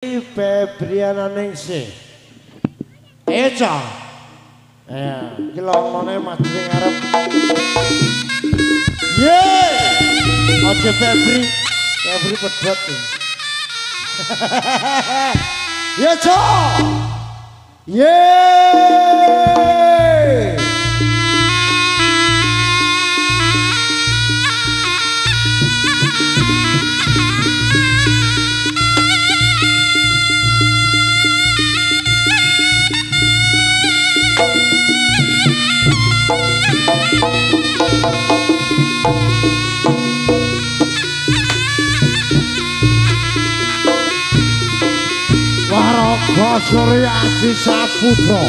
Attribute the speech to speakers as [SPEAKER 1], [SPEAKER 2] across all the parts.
[SPEAKER 1] Febriana Ningsih. Eca. Ya, iki lomone maju ning ngarep. Yeay! Ojo Febri. Febri pedhot. Ya, Cok. Yeay! Waraga Surya Adi Saputra.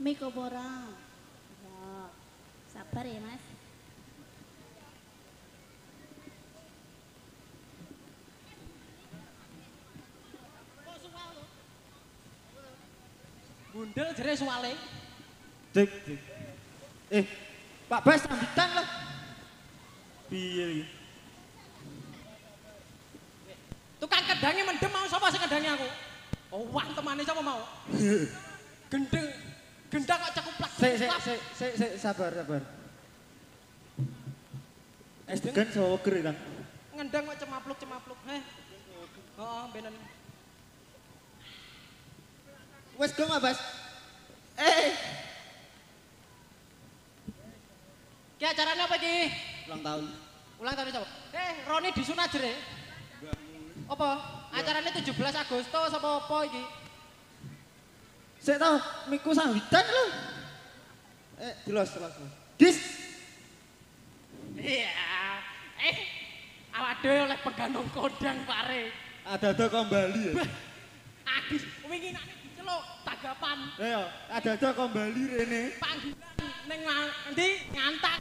[SPEAKER 2] Miko Bora. Ya, sabar ya Mas.
[SPEAKER 3] Bundel jere suwale. Cek, cek. Pak Bas sambitan lah. Piye iki?
[SPEAKER 4] Tukang kedange mendem mau sapa sing kedange aku? Oh, wah temane sapa mau? Gendeng. Gendang kok cekuplak.
[SPEAKER 3] Sik, sabar. Es degan soger kan.
[SPEAKER 4] Ngendang kok cemapluk. Heh. Heeh, benen.
[SPEAKER 3] Wes go Mas.
[SPEAKER 4] Ki acarane apa iki?
[SPEAKER 3] Ulang tahun.
[SPEAKER 4] Ulang tahun sapa? Roni disunat jere. Apa? Acarane 17 Agustus apa iki?
[SPEAKER 3] Sik tau miku sambitan lho. Dilos. Dis.
[SPEAKER 4] Iya. Awak dhewe oleh pegandong kodang pare.
[SPEAKER 3] Ada kembali ya.
[SPEAKER 4] Agis wingi nek diceluk tagapan.
[SPEAKER 3] Ayo, ada kembali rene.
[SPEAKER 4] Panggilan ning ndi ngantak.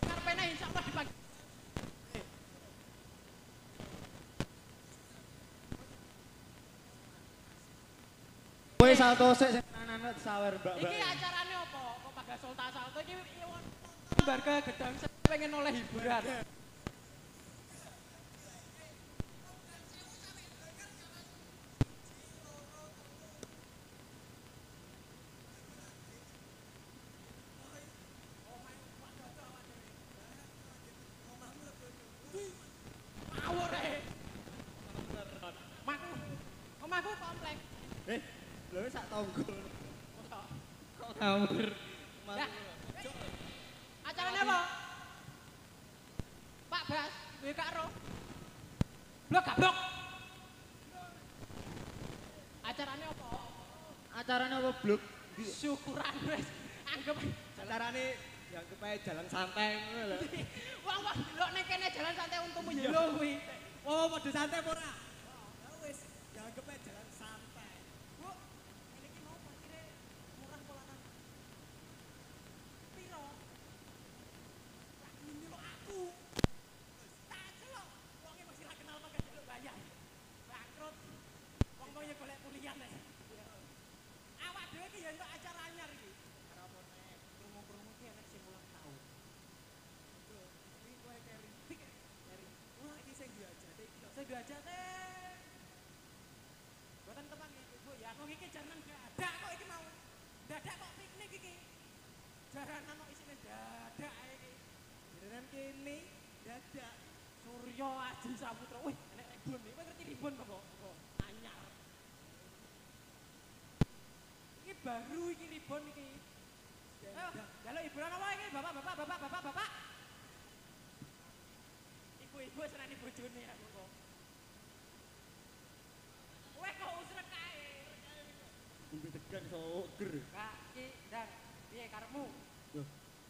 [SPEAKER 4] Karpene insyaallah dipagi.
[SPEAKER 3] Kowe salto sik sing anak sawer mbak-mbak.
[SPEAKER 4] Iki acarane apa? Kok pada salta-salto iki warga gedang pengen oleh hiburan. Ngawur Omahku komplek.
[SPEAKER 3] Lho sak tonggo.
[SPEAKER 4] Kok
[SPEAKER 3] Ngawur.
[SPEAKER 4] acarane apa? Pak Bas, duwe karo. Blok gablok. Acarane apa?
[SPEAKER 3] Acarane apa blok?
[SPEAKER 4] Syukuran wis. Anggap
[SPEAKER 3] Acarane yang kepae jalan santai ngono lho.
[SPEAKER 4] wong delok ning kene jalan santai untumu yo lho kuwi.
[SPEAKER 3] Oh, padha santai apa ora? Ya wis, jangan kepae jalan santai.
[SPEAKER 4] Bu, ini iki mau parkire murah polanan. Piro? Lah ini kok aku. Tak celok. Wonge masih ra kenal pakai jaluk bayar. Bangkrut. Wong kok ya golek kuliah nek. Awak dhewe iki ya entuk acara anyar iki. Ora apa nek krungu-krungu ki enek sing ulang tahun.
[SPEAKER 3] Iki kowe keri. Wah, iki sing diajake iki.
[SPEAKER 4] Sing diajake. Boten tepan iki, Bu. Ya aku iki jarang dadak kok iki mau. Dadak kok piknik iki. Jaranan kok isine dadak ae iki.
[SPEAKER 3] Beneran kene dadak.
[SPEAKER 4] Surya Aji Saputra. Wih, enek ribon iki. Kowe ngerti ribon apa kok? Anyar. Iki baru iki ribon iki. Ayo, jaluk hiburan apa iki? Bapak. Ibu-ibu senani bojone aku kok. Kowe kok usrek kae.
[SPEAKER 3] Ngombe degan soger.
[SPEAKER 4] Kak, iki ndang. Piye karepmu?
[SPEAKER 3] Loh,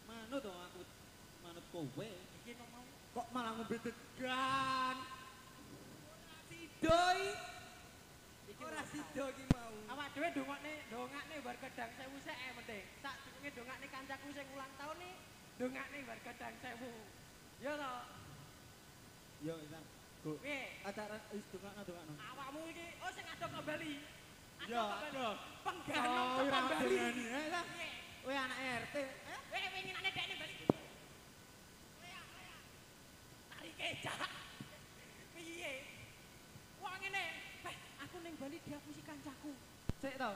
[SPEAKER 3] manut to aku manut kowe.
[SPEAKER 4] Iki kok mau
[SPEAKER 3] Kok malah ngombe degan? Sidoi.
[SPEAKER 4] iki
[SPEAKER 3] Ora sido iki mau.
[SPEAKER 4] awak dhewe ndongakne warga Dang Sewu sik penting. Sak durunge ndongakne kancaku sing ulang tahun nih, ndongakne warga Dang Sewu. Ya to.
[SPEAKER 3] Yo, enak. Go.
[SPEAKER 4] Piye?
[SPEAKER 3] Acara wis dongakno.
[SPEAKER 4] Awakmu iki sing adok ke Bali.
[SPEAKER 3] Ya,
[SPEAKER 4] aduh. Pengganom
[SPEAKER 3] Oh,
[SPEAKER 4] ke
[SPEAKER 3] ora
[SPEAKER 4] Bali.
[SPEAKER 3] dongani. Ayo lah.
[SPEAKER 4] Piye?
[SPEAKER 3] Kowe anak RT.
[SPEAKER 4] Winginane dekne Bali. Lea. Tarik kecak. Piye? Wong ngene. Aku ning Bali diapusi kancaku.
[SPEAKER 3] Sik to.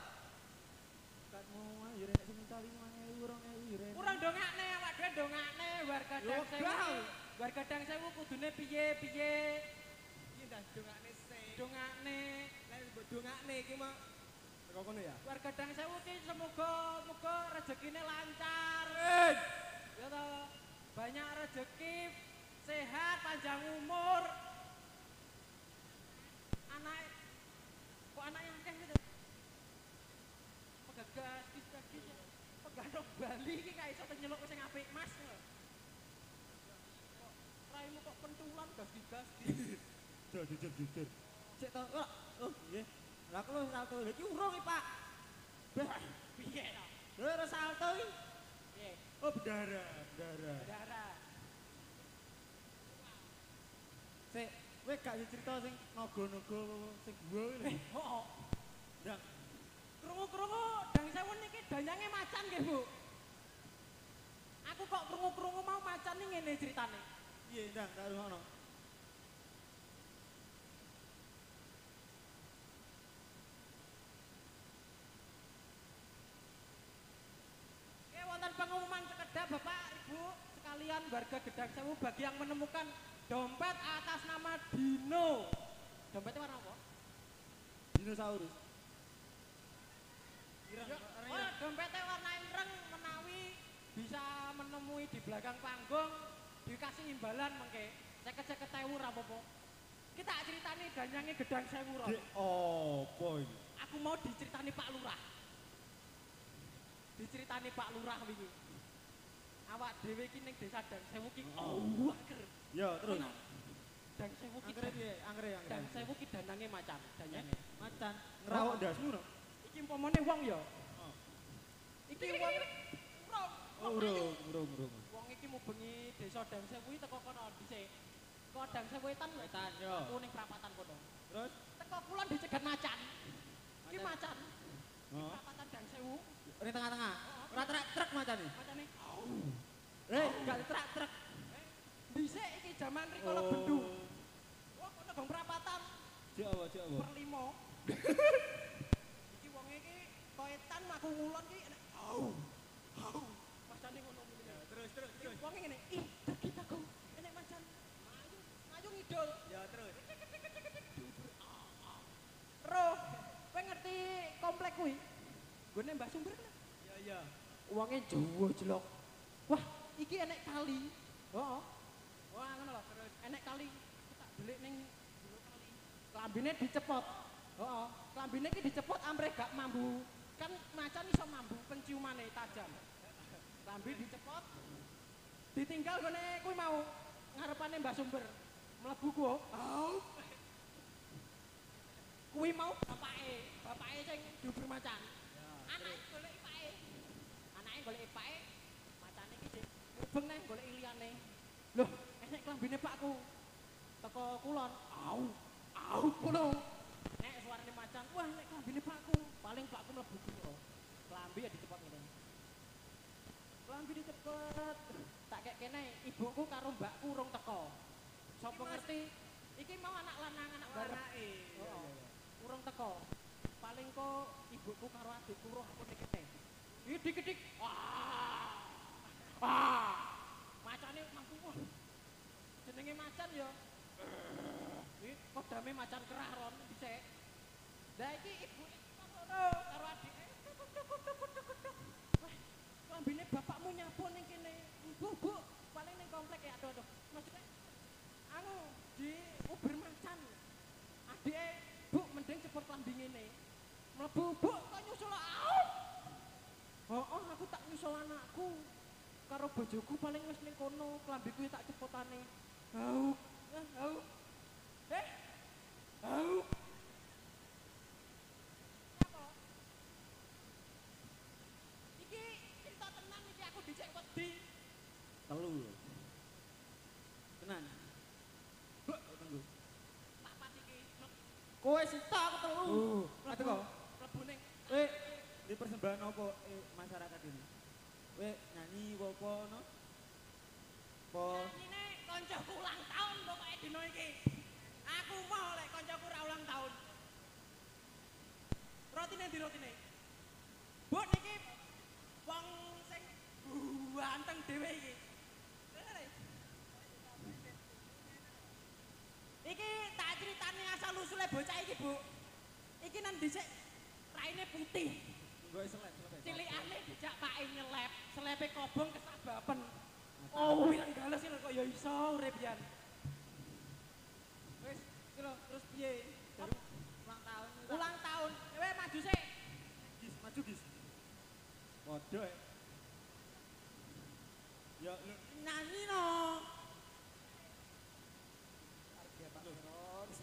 [SPEAKER 3] Kat mau yo nek sing minta 5.000 2.000
[SPEAKER 4] Kurang dongakne awak dhewe dongakne warga
[SPEAKER 3] Yo,
[SPEAKER 4] Dang Sewu.
[SPEAKER 3] gau.
[SPEAKER 4] Warga Dang Sewu kudune piye?
[SPEAKER 3] Iki ndak dongakne sik.
[SPEAKER 4] Dongakne
[SPEAKER 3] Nek mbok dongakne iki mah kok ngono ya.
[SPEAKER 4] warga Dang Sewu ki semoga rezekine lancar. Ya toh, banyak rezeki, sehat, panjang umur. Anak yang akeh gitu. Pegagas bis. Pegadok Bali iki gak iso nyeluk sing apik, Mas. Kok raimu kok pentulan gas.
[SPEAKER 3] Jujur. Sik to. Oh, nggih. Lah kok salto iki urung iki, Pak.
[SPEAKER 4] Piye to?
[SPEAKER 3] Lho ora salto iki.
[SPEAKER 4] Piye?
[SPEAKER 3] Oh, bendara.
[SPEAKER 4] Saudara.
[SPEAKER 3] Kowe gak cerita sing naga-naga sing gua lho.
[SPEAKER 4] Oh,
[SPEAKER 3] Ndang.
[SPEAKER 4] krungu-krungu dang sewu niki danyange macan nggih, Bu. Aku kok krungu-krungu mau macan ning ngene ceritane.
[SPEAKER 3] Piye ndang tak rungono.
[SPEAKER 4] Oke, wonten pengumuman sekedap Bapak, Ibu, sekalian warga Gedang Sewu bagi yang menemukan dompet atas nama Dino. Dompetnya warna apa?
[SPEAKER 3] Dinosaurus. Ireng,
[SPEAKER 4] Oh, dompetnya warna ireng menawi bisa menemui di belakang panggung dikasih imbalan mengke 50.000 ra apa-apa. Kita ceritani danyange Gedang Sewu Ron.
[SPEAKER 3] Dek opo iki?
[SPEAKER 4] Aku mau diceritani Pak Lurah. Diceritani Pak Lurah wingi. Awak dhewe iki ning desa Dang Sewu ki angker.
[SPEAKER 3] Ya, terus.
[SPEAKER 4] Dang Sewu ki
[SPEAKER 3] Angkre piye? Angkre
[SPEAKER 4] Dang Sewu ki danange macan, danyange.
[SPEAKER 3] Macan ngerawak ndasmu no.
[SPEAKER 4] Iki umpamane wong ya.
[SPEAKER 3] Oh.
[SPEAKER 4] Iki wong
[SPEAKER 3] Urung.
[SPEAKER 4] Wong iki mubengi desa Dang Sewu teko kono dhisik. Teko Dang Sewu Wetan lho.
[SPEAKER 3] Wetan, yo.
[SPEAKER 4] Aku ning perapatan kono.
[SPEAKER 3] Terus
[SPEAKER 4] Teko kulon dicegat macan. Iki macan.
[SPEAKER 3] oh.
[SPEAKER 4] Perapatan Dang Sewu.
[SPEAKER 3] Ini tengah-tengah. Ora truk macane.
[SPEAKER 4] Macane
[SPEAKER 3] Gak truk.
[SPEAKER 4] dhisik iki jaman riko
[SPEAKER 3] Oh.
[SPEAKER 4] bendung. Wah, kono gong perapatan
[SPEAKER 3] Cek apa?
[SPEAKER 4] per 5. Iki wong iki koetan aku ngulon ki enek macane ngono ngene.
[SPEAKER 3] Terus.
[SPEAKER 4] Wong ngene, ih, kita kok enek macan. Maju ngidul.
[SPEAKER 3] Ya terus.
[SPEAKER 4] Roh, kowe ngerti komplek kuwi? Gone Mbah Sumber kan?
[SPEAKER 3] Ya.
[SPEAKER 4] Wonge Jawa jelok. Wah, iki enek kali. Heeh. Wah, ngono lho. Terus enek kali. Aku tak delik ning jero kali. Klambine dicepot. Heeh. Klambine iki dicepot amrih gak mambu. Kan macan iso mambu penciumane tajam. Klambi dicepot. Ditinggal gone kuwi mau ngarepane Mbah Sumber. Mlebu ku. Kuwi mau bapake sing diuber macan. Anake golek ipake. Anake golek ipake. Macane iki sik mubeng neh golek liyane. Loh, enek klambine Pakku. Teko kulon. Au, ngono. Nek suarane macan, wah nek klambine Pakku. Paling Pakku mlebu kula. Klambi ya dicepot ngene. Klambi dicepet. Tak kek kene ibuku karo mbakku urung teko. Sopo ngerti? Iki mau anak lanang anak barep. Heeh. Urung teko. Paling kok ibuku karo adikku roh aku nek kene. Dik-dik. Macane mampu. Jenenge macan ya. Iki kodame macan kerah ron dhisik. Lah iki ibuke ngono karo adike. Wah, klambine bapakmu nyapu ning kene. Bu, paling ning komplek ya aduh. Maksudnya anu di uber macan. Adike, Bu, mending cepet klambi ngene. Mlebu, Bu, kok nyusul aku tak nyusul anakku. Karo bojoku paling wis ning kono, klambiku tak cepotane. Au. Apa? Iki cerita tenan iki aku dicek wedi.
[SPEAKER 3] Telu. Tenan. Buk, tunggu.
[SPEAKER 4] Papat iki.
[SPEAKER 3] Kowe sita aku telu. Ate kok.
[SPEAKER 4] Mlebu ning
[SPEAKER 3] Di persembahan apa masyarakat ini? Kowe nyanyi apa no? Apa
[SPEAKER 4] Nyanyi koncoku ulang tahun pokoknya dino iki. Aku mau lek koncoku ra ulang tahun. Rotine ndi rotine? Bu niki wong sing ganteng dhewe iki. Iki tak critani asal usule bocah iki, Bu. Iki nang dhisik raine putih.
[SPEAKER 3] gue selek.
[SPEAKER 4] Cilikane dijak pake nyelep, selepe kobong kesababen. Oh, wirang gales iki lho kok ya iso urip yan.
[SPEAKER 3] Wis, iki lho, terus piye? Baru ulang tahun.
[SPEAKER 4] Ulang tahun. Kowe maju sik.
[SPEAKER 3] Maju gis. Padha ya. Ya lu
[SPEAKER 4] Nyanyi no.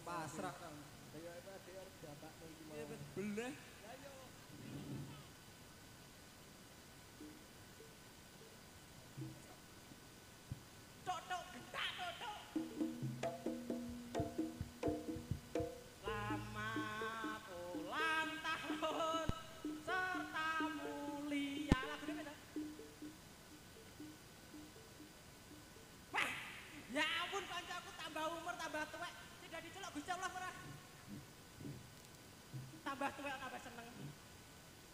[SPEAKER 3] pasrah.
[SPEAKER 1] Kaya itu ada yang dapat lagi
[SPEAKER 3] Iya wis beleh.
[SPEAKER 4] Cocok gentak cocok.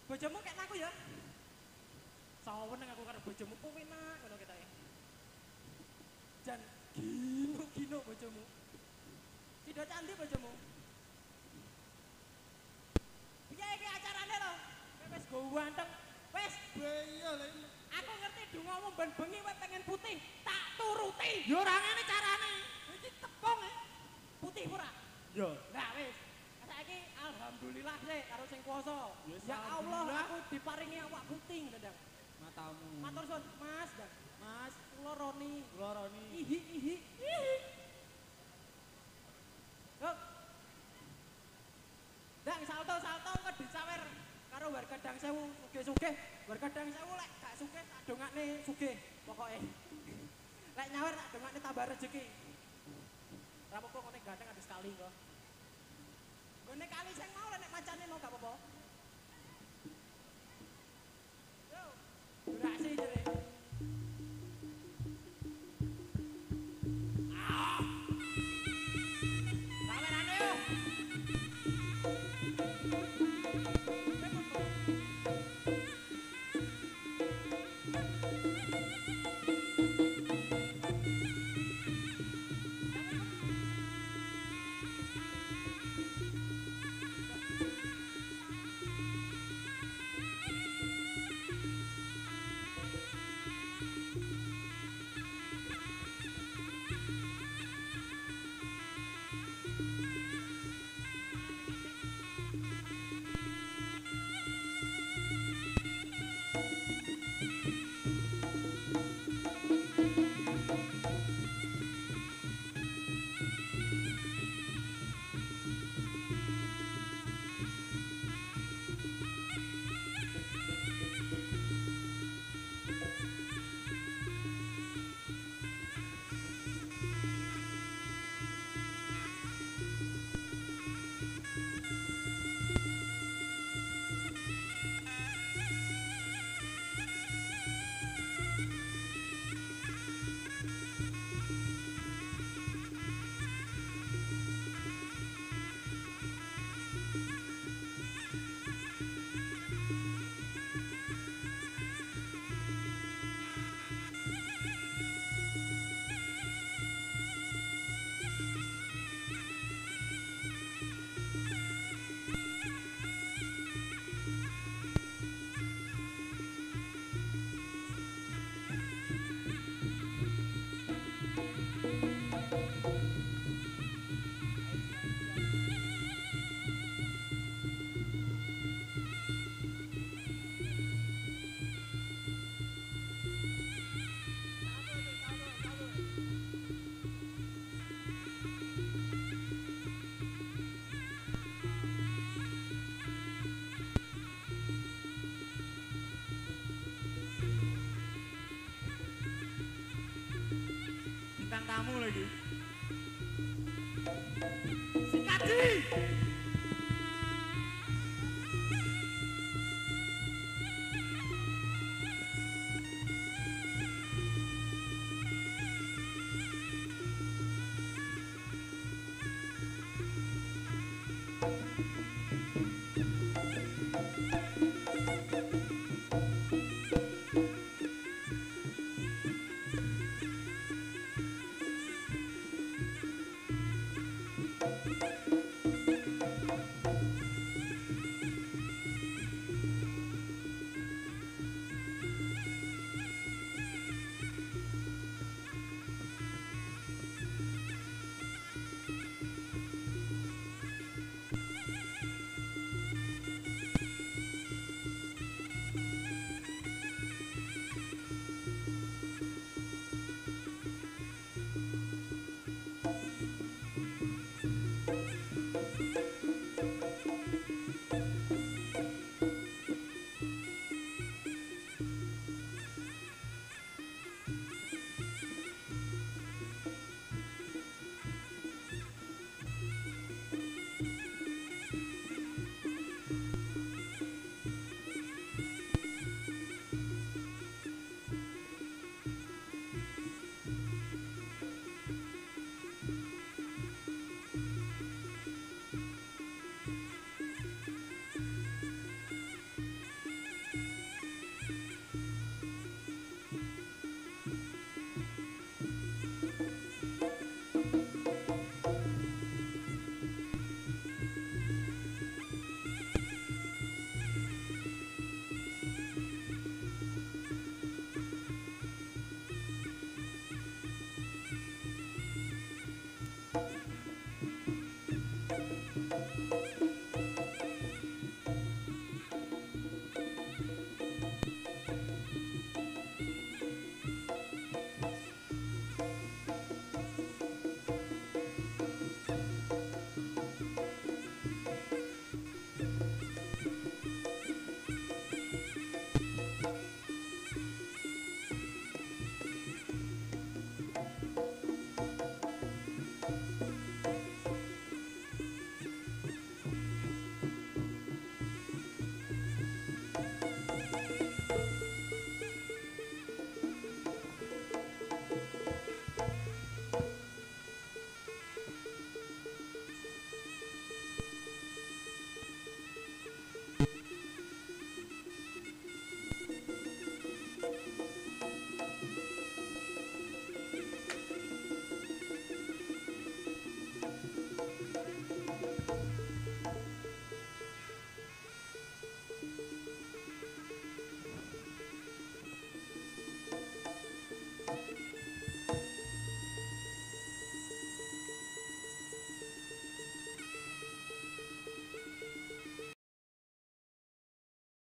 [SPEAKER 4] Bojomu kayak aku ya. Saweneng aku karo bojomu ku enak ngono ketoke. Jan gino bojomu. Sido candi bojomu. Piye iki acarane lho? Wis go wanteng. Wis,
[SPEAKER 3] Iya lho.
[SPEAKER 4] aku ngerti dongamu ben bengi kowe pengen putih, tak turuti.
[SPEAKER 3] Ya ora ngene carane.
[SPEAKER 4] Iki tepung putih ora?
[SPEAKER 3] Ya.
[SPEAKER 4] Nah wis. Saiki alhamdulillah sih karo sing kuasa.
[SPEAKER 3] Yes,
[SPEAKER 4] Ya Allah
[SPEAKER 3] alhamdulillah.
[SPEAKER 4] aku diparingi awak putih Dadang.
[SPEAKER 3] Matamu.
[SPEAKER 4] Matur suwun Mas, Dang. Mas, kula Roni.
[SPEAKER 3] Kula Roni.
[SPEAKER 4] Ihi. Yuk. Dang salto engko disawer karo warga Dang Sewu sugih-sugih. Warga Dang Sewu lek gak sugih tak dongakne sugih pokoke. Lek nyawer tak dongakne tambah rezeki. Ora apa-apa ngene ganteng ada sekali kok. Gone kali sing mau nek macane mau gak apa-apa. Yo. Durasi jere. Kamerane yo.
[SPEAKER 3] Bintang tamu lagi. Sikaji.